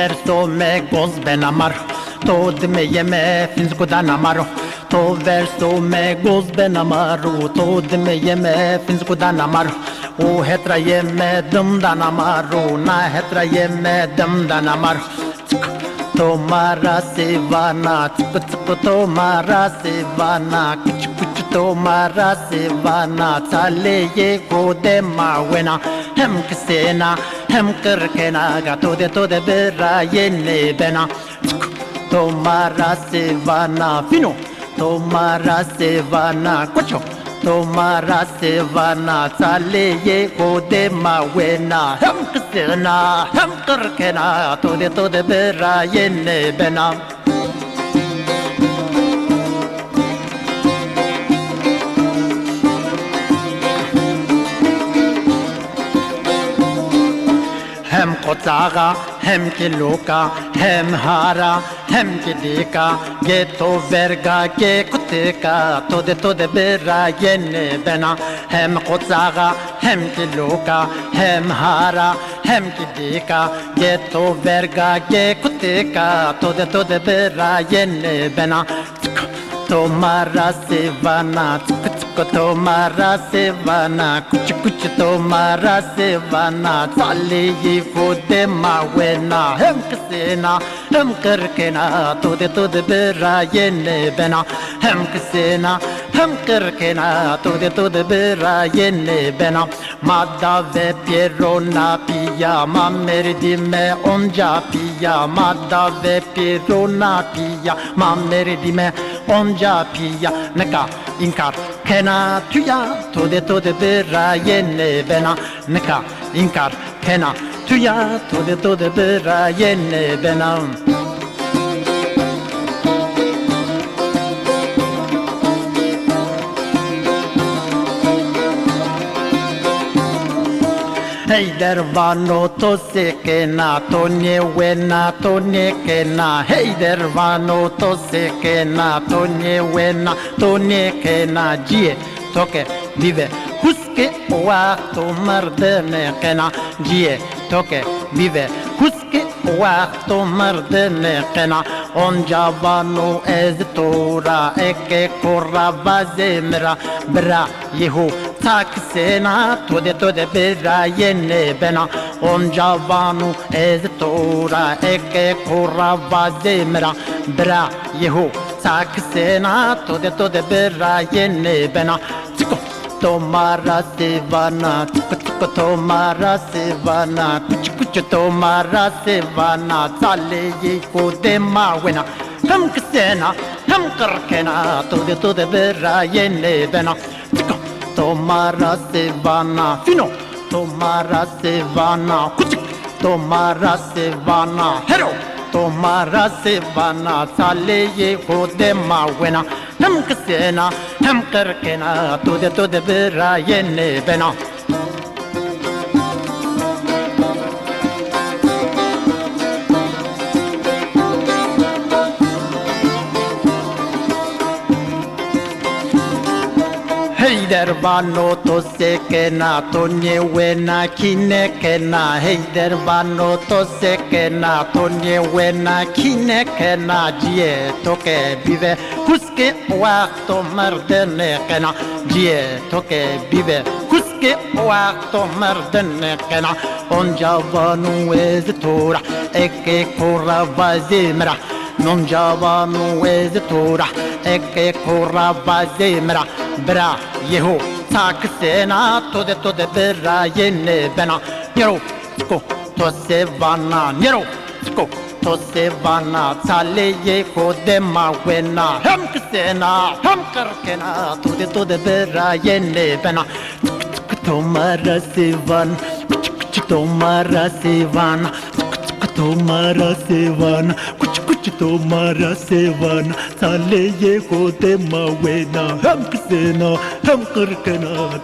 verso me goz ben amar to de me yeme fins godan amaro to verso me goz ben amaro to de me yeme fins godan amaro o hetra yeme dum dan amaro na hetra yeme dum dan amaro tomara sevana tomara sevana kuch tomara sevana chale ye gode mawena hem ksena hem kirkena ga to de bera yene bena tomara sevana fino tomara sevana kucho tomara sevana chale ye gode mawena hem ksena hem kirkena to de bera yene bena hem kotaga hem kiloka hem hara hem kidika geto verga ge kuteka to de bera yene bena hem kotaga hem kiloka hem hara hem kidika geto verga ge kuteka to de bera yene bena tomara sevana tomara sevana kuch tomara sevana chale ye gode mawena hem ksena hem kirkena to de bera yene bena hem ksena hem kirkena to de bera yene bena madda ve pierona pia mamerdi me onja pia madda ve pierona pia mamerdi me onja pia neka inkar kena tuya to de bera yene bena neka inkar kena tuya to de bera yene bena hey der vano to sekena to ne wena to ne kena hey der vano to sekena to ne wena to ne kena jie toke vive huske wa to mardene kena jie toke vive huske wa to mardene kena on javano ez tora eke korra bazemra bra yehu taksena to de bera yene bena on javanu ez tora eke korra bazemra bra yehu taksena to de bera yene bena tiko tomara sevana tiko tomara sevana kuch tomara sevana chale ye gode mawena hem ksena hem kirkena to de bera yene bena tiko tomara sevana fino tomara sevana kuch tomara sevana hero tomara sevana chale ye gode mawena hem ksena hem kirkena to de bera yene bena hey der vano to sekena to ne wena kine kena hey der vano to sekena to ne wena kine kena jie toke vive kuske wa to mardene kena jie toke vive kuske wa to mardene kena on javanu ez tora eke korra vazimra non javanu ez tora eke korra vazimra bra yeho taksena to de bera yene bena nero sko to sevana nero sko to sevana chale ye gode mawena hem ksena hem kirkena to de bera yene bena tomara sevan tomara sevana tomara sevana kuch tomara sevana chale ye gode mawena hem ksena hem kirkena